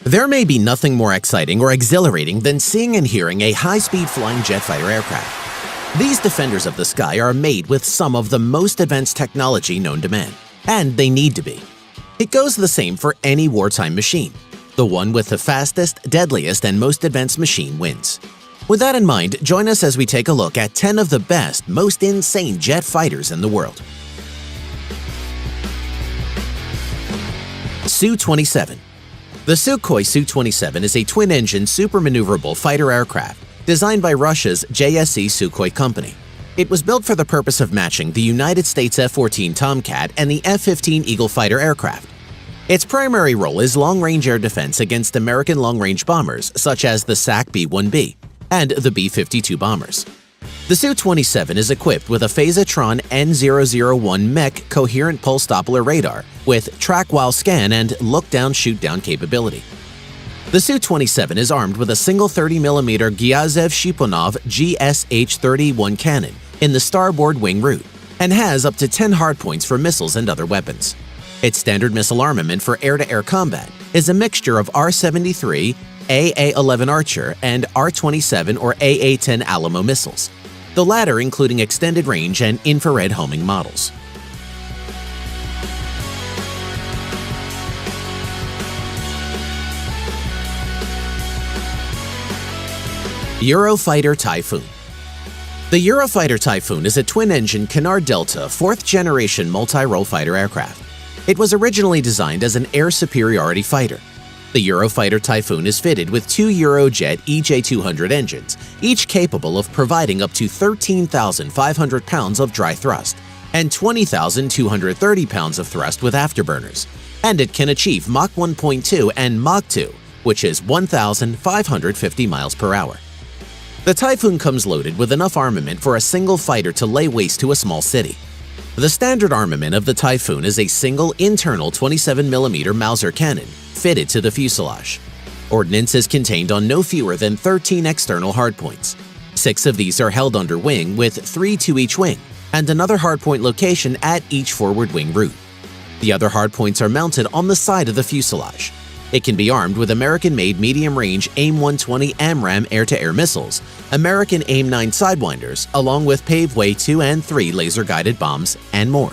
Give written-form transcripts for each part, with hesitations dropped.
There may be nothing more exciting or exhilarating than seeing and hearing a high-speed flying jet fighter aircraft. These defenders of the sky are made with some of the most advanced technology known to man, and they need to be. It goes the same for any wartime machine. The one with the fastest, deadliest, and most advanced machine wins. With that in mind, join us as we take a look at 10 of the best, most insane jet fighters in the world. Su-27. The Sukhoi Su-27 is a twin-engine, super-maneuverable fighter aircraft designed by Russia's JSC Sukhoi company. It was built for the purpose of matching the United States F-14 Tomcat and the F-15 Eagle fighter aircraft. Its primary role is long-range air defense against American long-range bombers such as the SAC B-1B and the B-52 bombers. The Su-27 is equipped with a Phasatron N001 mech coherent pulse Doppler radar with track-while scan and look-down shoot-down capability. The Su-27 is armed with a single 30mm Gyazev-Shipunov GSH-31 cannon in the starboard wing root and has up to 10 hardpoints for missiles and other weapons. Its standard missile armament for air-to-air combat is a mixture of R-73, AA-11 Archer, and R-27 or AA-10 Alamo missiles, the latter including extended range and infrared homing models. Eurofighter Typhoon. The Eurofighter Typhoon is a twin-engine Canard Delta 4th-generation multi-role fighter aircraft. It was originally designed as an air superiority fighter. The Eurofighter Typhoon is fitted with two Eurojet EJ200 engines, each capable of providing up to 13,500 pounds of dry thrust and 20,230 pounds of thrust with afterburners, and it can achieve Mach 1.2 and Mach 2, which is 1,550 miles per hour. The Typhoon comes loaded with enough armament for a single fighter to lay waste to a small city. The standard armament of the Typhoon is a single internal 27mm Mauser cannon fitted to the fuselage. Ordnance is contained on no fewer than 13 external hardpoints. 6 of these are held under wing with 3 to each wing and another hardpoint location at each forward wing root. The other hardpoints are mounted on the side of the fuselage. It can be armed with American-made medium-range AIM-120 AMRAAM air-to-air missiles, American AIM-9 Sidewinders, along with Paveway 2 and 3 laser-guided bombs, and more.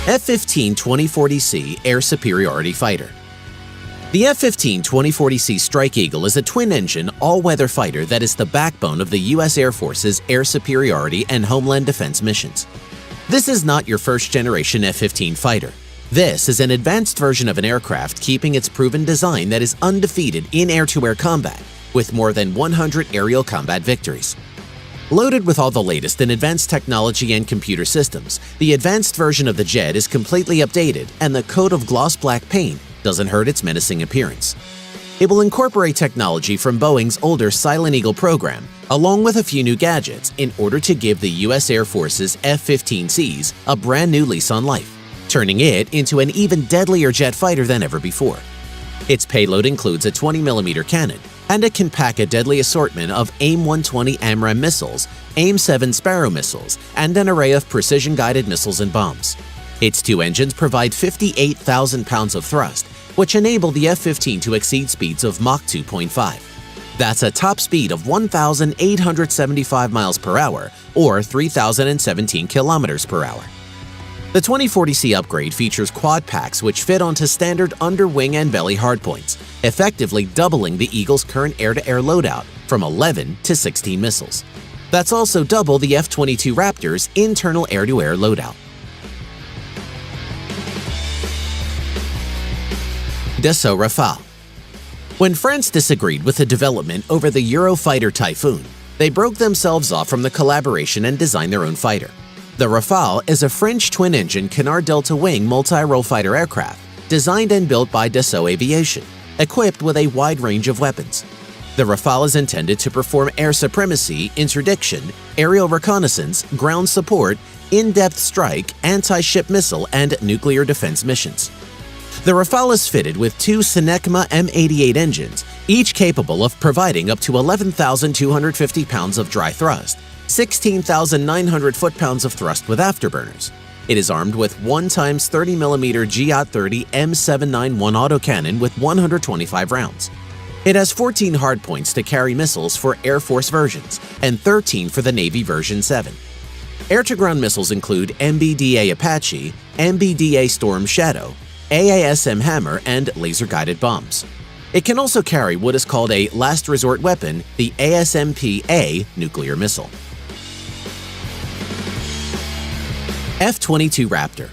F-15 2040C Air Superiority Fighter. The F-15 2040C Strike Eagle is a twin-engine, all-weather fighter that is the backbone of the U.S. Air Force's air superiority and homeland defense missions. This is not your first-generation F-15 fighter. This is an advanced version of an aircraft keeping its proven design that is undefeated in air-to-air combat, with more than 100 aerial combat victories. Loaded with all the latest in advanced technology and computer systems, the advanced version of the jet is completely updated, and the coat of gloss black paint doesn't hurt its menacing appearance. It will incorporate technology from Boeing's older Silent Eagle program, along with a few new gadgets, in order to give the U.S. Air Force's F-15Cs a brand new lease on life, turning it into an even deadlier jet fighter than ever before. Its payload includes a 20mm cannon, and it can pack a deadly assortment of AIM-120 AMRAAM missiles, AIM-7 Sparrow missiles, and an array of precision-guided missiles and bombs. Its 2 engines provide 58,000 pounds of thrust, which enable the F-15 to exceed speeds of Mach 2.5. That's a top speed of 1,875 miles per hour or 3,017 kilometers per hour. The 2040C upgrade features quad packs which fit onto standard under-wing and belly hardpoints, effectively doubling the Eagle's current air-to-air loadout from 11 to 16 missiles. That's also double the F-22 Raptor's internal air-to-air loadout. Dassault Rafale. When France disagreed with the development over the Eurofighter Typhoon, they broke themselves off from the collaboration and designed their own fighter. The Rafale is a French twin-engine Canard Delta wing multi-role fighter aircraft designed and built by Dassault Aviation, equipped with a wide range of weapons. The Rafale is intended to perform air supremacy, interdiction, aerial reconnaissance, ground support, in-depth strike, anti-ship missile, and nuclear defense missions. The Rafale is fitted with 2 Synecma M88 engines, each capable of providing up to 11,250 pounds of dry thrust 16,900 foot-pounds of thrust with afterburners. It is armed with 1x 30mm G-30 M791 autocannon with 125 rounds. It has 14 hardpoints to carry missiles for Air Force versions and 13 for the Navy version 7. Air-to-ground missiles include MBDA Apache, MBDA Storm Shadow, AASM Hammer, and laser-guided bombs. It can also carry what is called a last resort weapon, the ASMP-A nuclear missile. F-22 Raptor.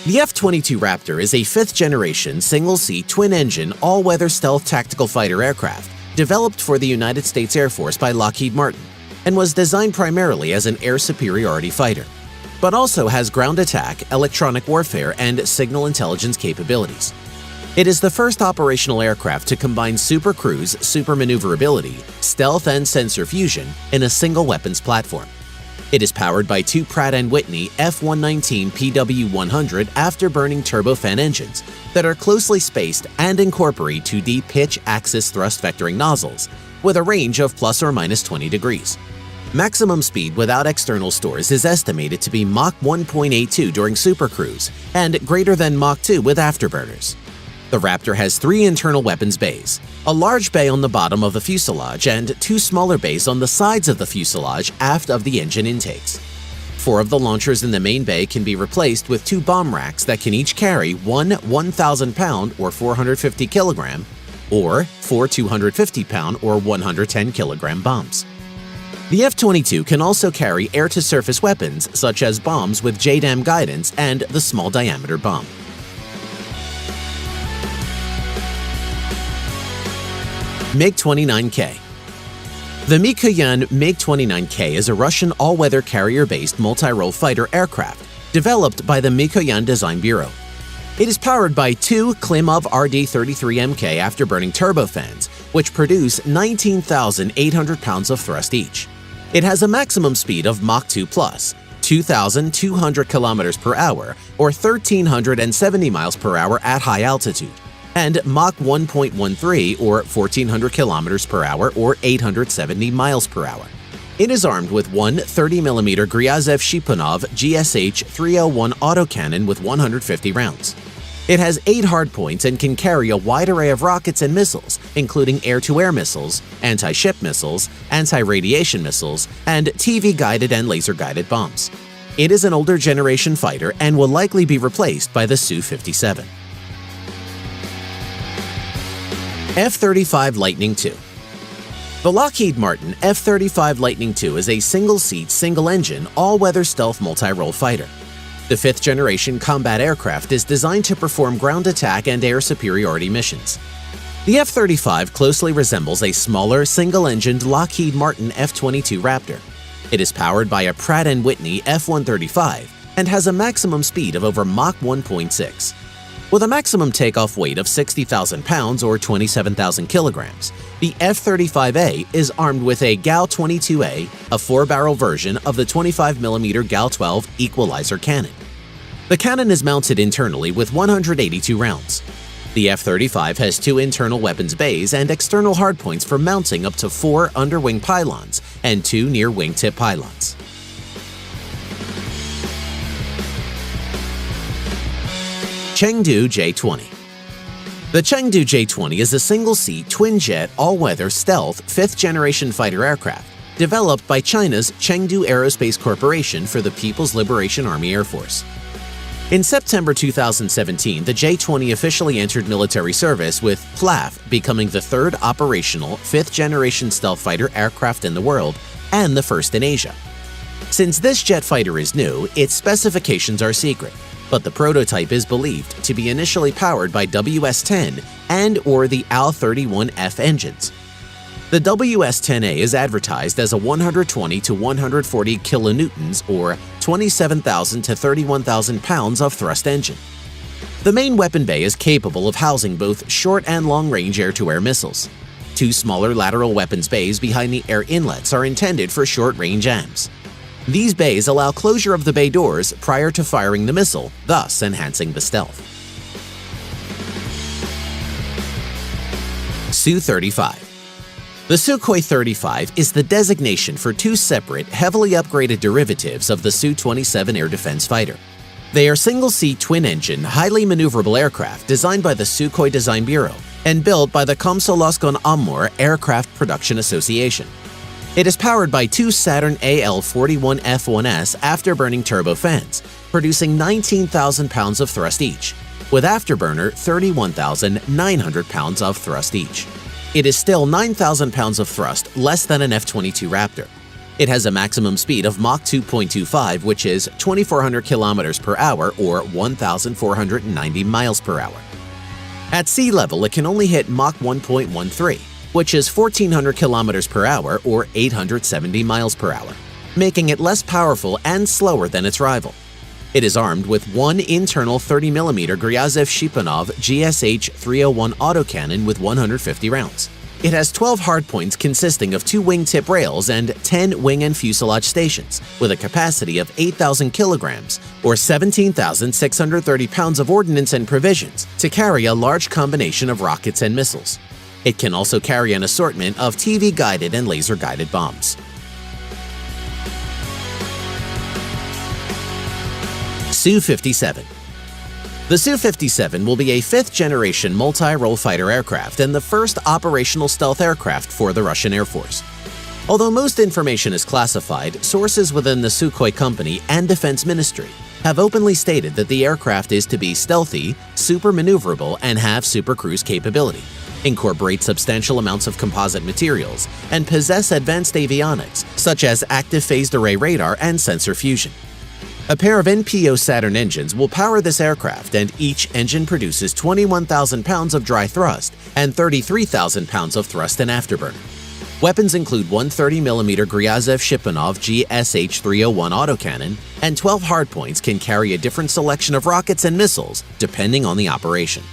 The F-22 Raptor is a fifth-generation, single-seat, twin-engine, all-weather stealth tactical fighter aircraft developed for the United States Air Force by Lockheed Martin and was designed primarily as an air superiority fighter, but also has ground attack, electronic warfare, and signal intelligence capabilities. It is the first operational aircraft to combine super cruise, super maneuverability, stealth, and sensor fusion in a single weapons platform. It is powered by two Pratt & Whitney F119 PW100 afterburning turbofan engines that are closely spaced and incorporate 2D pitch axis thrust vectoring nozzles with a range of plus or minus 20 degrees. Maximum speed without external stores is estimated to be Mach 1.82 during supercruise and greater than Mach 2 with afterburners. The Raptor has 3 internal weapons bays, a large bay on the bottom of the fuselage and 2 smaller bays on the sides of the fuselage aft of the engine intakes. 4 of the launchers in the main bay can be replaced with 2 bomb racks that can each carry one 1,000-pound or 450 kilogram or 4 250-pound or 110 kilogram bombs. The F-22 can also carry air-to-surface weapons such as bombs with JDAM guidance and the small-diameter bomb. MiG-29K. The Mikoyan MiG-29K is a Russian all-weather carrier-based multi-role fighter aircraft developed by the Mikoyan Design Bureau. It is powered by 2 Klimov RD-33MK afterburning turbofans, which produce 19,800 pounds of thrust each. It has a maximum speed of Mach 2+, 2,200 kilometers per hour or 1,370 miles per hour at high altitude, and Mach 1.13 or 1,400 kilometers per hour or 870 miles per hour. It is armed with one 30mm Gryazev Shipunov GSH-301 autocannon with 150 rounds. It has 8 hardpoints and can carry a wide array of rockets and missiles, including air-to-air missiles, anti-ship missiles, anti-radiation missiles, and TV-guided and laser-guided bombs. It is an older generation fighter and will likely be replaced by the Su-57. F-35 Lightning II. The Lockheed Martin F-35 Lightning II is a single-seat, single-engine, all-weather stealth multi-role fighter. The fifth-generation combat aircraft is designed to perform ground attack and air superiority missions. The F-35 closely resembles a smaller, single-engined Lockheed Martin F-22 Raptor. It is powered by a Pratt & Whitney F-135 and has a maximum speed of over Mach 1.6. With a maximum takeoff weight of 60,000 pounds or 27,000 kilograms, the F-35A is armed with a GAL-22A, a 4-barrel version of the 25mm GAL-12 equalizer cannon. The cannon is mounted internally with 182 rounds. The F-35 has 2 internal weapons bays and external hardpoints for mounting up to 4 underwing pylons and 2 near wingtip pylons. Chengdu J-20. The Chengdu J-20 is a single-seat, twin-jet, all-weather, stealth, 5th-generation fighter aircraft developed by China's Chengdu Aerospace Corporation for the People's Liberation Army Air Force. In September 2017, the J-20 officially entered military service, with PLAF becoming the 3rd operational, 5th-generation stealth fighter aircraft in the world and the first in Asia. Since this jet fighter is new, its specifications are secret, but the prototype is believed to be initially powered by WS-10 and/or the AL-31F engines. The WS-10A is advertised as a 120 to 140 kilonewtons or 27,000 to 31,000 pounds of thrust engine. The main weapon bay is capable of housing both short and long-range air-to-air missiles. 2 smaller lateral weapons bays behind the air inlets are intended for short-range AMs. These bays allow closure of the bay doors prior to firing the missile, thus enhancing the stealth. Su-35. The Sukhoi 35 is the designation for two separate, heavily upgraded derivatives of the Su-27 air defense fighter. They are single-seat twin-engine, highly maneuverable aircraft designed by the Sukhoi Design Bureau and built by the Komsomolsk Amur Aircraft Production Association. It is powered by two Saturn AL-41F1S afterburning turbofans, producing 19,000 pounds of thrust each, with afterburner 31,900 pounds of thrust each. It is still 9,000 pounds of thrust less than an F-22 Raptor. It has a maximum speed of Mach 2.25, which is 2,400 kilometers per hour or 1,490 miles per hour. At sea level, it can only hit Mach 1.13, which is 1,400 kilometers per hour or 870 miles per hour, making it less powerful and slower than its rival. It is armed with one internal 30mm Gryazov-Shipunov GSH-301 autocannon with 150 rounds. It has 12 hardpoints consisting of 2 wingtip rails and 10 wing and fuselage stations, with a capacity of 8,000 kilograms or 17,630 pounds of ordnance and provisions to carry a large combination of rockets and missiles. It can also carry an assortment of TV-guided and laser-guided bombs. Su-57. The Su-57 will be a fifth-generation multi-role fighter aircraft and the first operational stealth aircraft for the Russian Air Force. Although most information is classified, sources within the Sukhoi company and Defense Ministry have openly stated that the aircraft is to be stealthy, super maneuverable, and have super cruise capability, incorporate substantial amounts of composite materials, and possess advanced avionics such as active phased array radar and sensor fusion. A pair of NPO Saturn engines will power this aircraft, and each engine produces 21,000 pounds of dry thrust and 33,000 pounds of thrust and afterburner. Weapons include one 30mm Gryazov-Shipunov GSH-301 autocannon, and 12 hardpoints can carry a different selection of rockets and missiles depending on the operation.